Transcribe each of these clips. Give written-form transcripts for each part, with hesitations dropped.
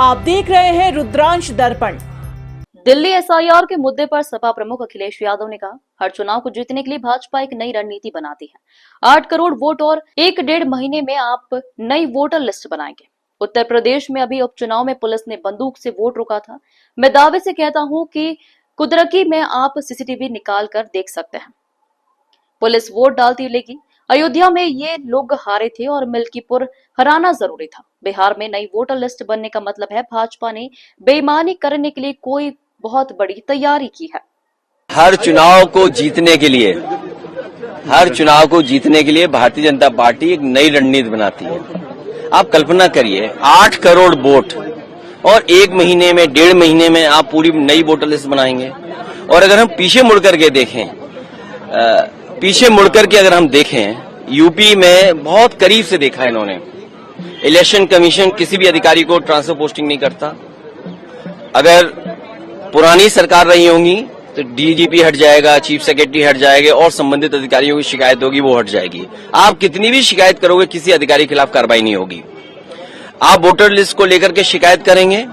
आप देख रहे हैं रुद्रांश दर्पण। दिल्ली एसआईआर के मुद्दे पर सपा प्रमुख अखिलेश यादव ने कहा, हर चुनाव को जीतने के लिए भाजपा एक नई रणनीति बनाती है। 8 करोड़ वोट और 1-1.5 महीने में आप नई वोटर लिस्ट बनाएंगे। उत्तर प्रदेश में अभी उपचुनाव में पुलिस ने बंदूक से वोट रोका था। मैं दावे से कहता हूं कि कुदरती में आप सीसीटीवी निकाल कर देख सकते हैं। पुलिस वोट डालती लेगी। अयोध्या में ये लोग हारे थे और मिल्कीपुर हराना जरूरी था। बिहार में नई वोटर लिस्ट बनने का मतलब है भाजपा ने बेईमानी करने के लिए कोई बहुत बड़ी तैयारी की है। हर चुनाव को जीतने के लिए भारतीय जनता पार्टी एक नई रणनीति बनाती है। आप कल्पना करिए, 8 करोड़ वोट और 1 महीने में 1.5 महीने में आप पूरी नई वोटर लिस्ट बनाएंगे। और अगर हम पीछे मुड़ करके अगर हम देखें, यूपी में बहुत करीब से देखा है इन्होंने। इलेक्शन कमीशन किसी भी अधिकारी को ट्रांसफर पोस्टिंग नहीं करता। अगर पुरानी सरकार रही होंगी तो डीजीपी हट जाएगा, चीफ सेक्रेटरी हट जाएगा और संबंधित अधिकारियों की शिकायत होगी, वो हट जाएगी। आप कितनी भी शिकायत करोगे, किसी अधिकारी के खिलाफ कार्रवाई नहीं होगी। आप वोटर लिस्ट को लेकर के शिकायत करेंगे,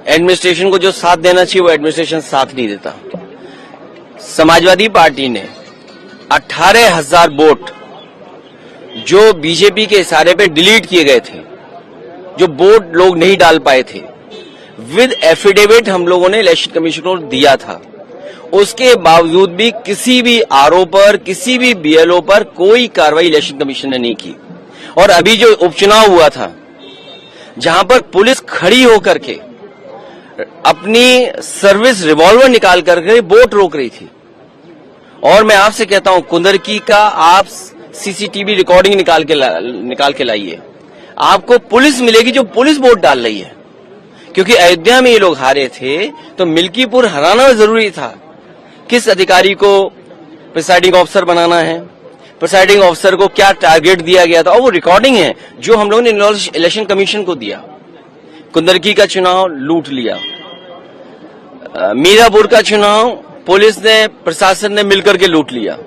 एडमिनिस्ट्रेशन को जो साथ देना चाहिए वो एडमिनिस्ट्रेशन साथ नहीं देता। समाजवादी पार्टी ने 18,000 वोट जो बीजेपी के इशारे पे डिलीट किए गए थे, जो वोट लोग नहीं डाल पाए थे, विद एफिडेविट हम लोगों ने इलेक्शन कमीशन को दिया था। उसके बावजूद भी किसी भी आरओ पर, किसी भी बीएलओ पर कोई कार्रवाई इलेक्शन कमीशन ने नहीं की। और अभी जो उपचुनाव हुआ था, जहां पर पुलिस खड़ी होकर के अपनी सर्विस रिवॉल्वर निकाल करके वोट रोक रही थी। और मैं आपसे कहता हूं, कुंदरकी का आप सीसीटीवी रिकॉर्डिंग निकाल के लाइए, आपको पुलिस मिलेगी जो पुलिस वोट डाल रही है। क्योंकि अयोध्या में ये लोग हारे थे तो मिल्कीपुर हराना जरूरी था। किस अधिकारी को प्रिसाइडिंग ऑफिसर बनाना है, प्रिसाइडिंग ऑफिसर को क्या टारगेट दिया गया था, और वो रिकॉर्डिंग है जो हम लोगों ने इलेक्शन कमीशन को दिया। कुंदरकी का चुनाव लूट लिया, मीरापुर का चुनाव पुलिस ने, प्रशासन ने मिलकर के लूट लिया,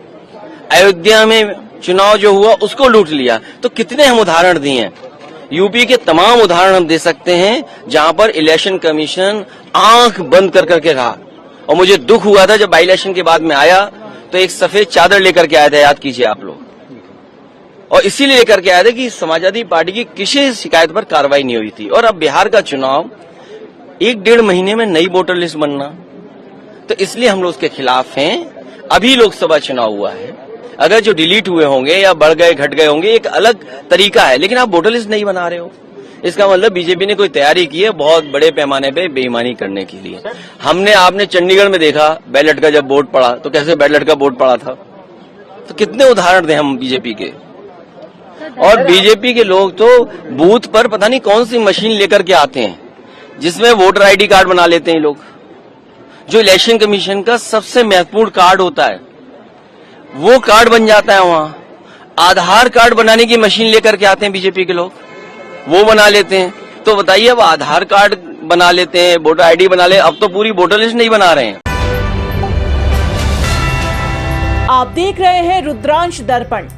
अयोध्या में चुनाव जो हुआ उसको लूट लिया। तो कितने हम उदाहरण दिए हैं, यूपी के तमाम उदाहरण हम दे सकते हैं जहां पर इलेक्शन कमीशन आंख बंद कर करके रहा। और मुझे दुख हुआ था जब बाई इलेक्शन के बाद में आया तो एक सफेद चादर लेकर के आया था, याद कीजिए आप लोग। और इसीलिए लेकर के आया था कि समाजवादी पार्टी की किसी शिकायत पर कार्रवाई नहीं हुई थी। और अब बिहार का चुनाव 1-1.5 महीने में नई वोटर लिस्ट बनना, तो इसलिए हम लोग उसके खिलाफ हैं। अभी लोकसभा चुनाव हुआ है, अगर जो डिलीट हुए होंगे या बढ़ गए घट गए होंगे एक अलग तरीका है, लेकिन आप वोटर लिस्ट नहीं बना रहे हो, इसका मतलब बीजेपी ने कोई तैयारी की है बहुत बड़े पैमाने पे बेईमानी करने के लिए। आपने चंडीगढ़ में देखा बैलेट का जब वोट पड़ा तो कैसे बैलेट का वोट पड़ा था। तो कितने उदाहरण दें हम बीजेपी के। और बीजेपी के लोग तो बूथ पर पता नहीं कौन सी मशीन लेकर के आते हैं जिसमें वोटर आईडी कार्ड बना लेते हैं लोग, जो इलेक्शन कमीशन का सबसे महत्वपूर्ण कार्ड होता है वो कार्ड बन जाता है वहां। आधार कार्ड बनाने की मशीन लेकर के आते हैं बीजेपी के लोग, वो बना लेते हैं। तो बताइए, अब आधार कार्ड बना लेते हैं, वोटर आईडी बना ले, अब तो पूरी वोटर लिस्ट नहीं बना रहे हैं। आप देख रहे हैं रुद्रांश दर्पण।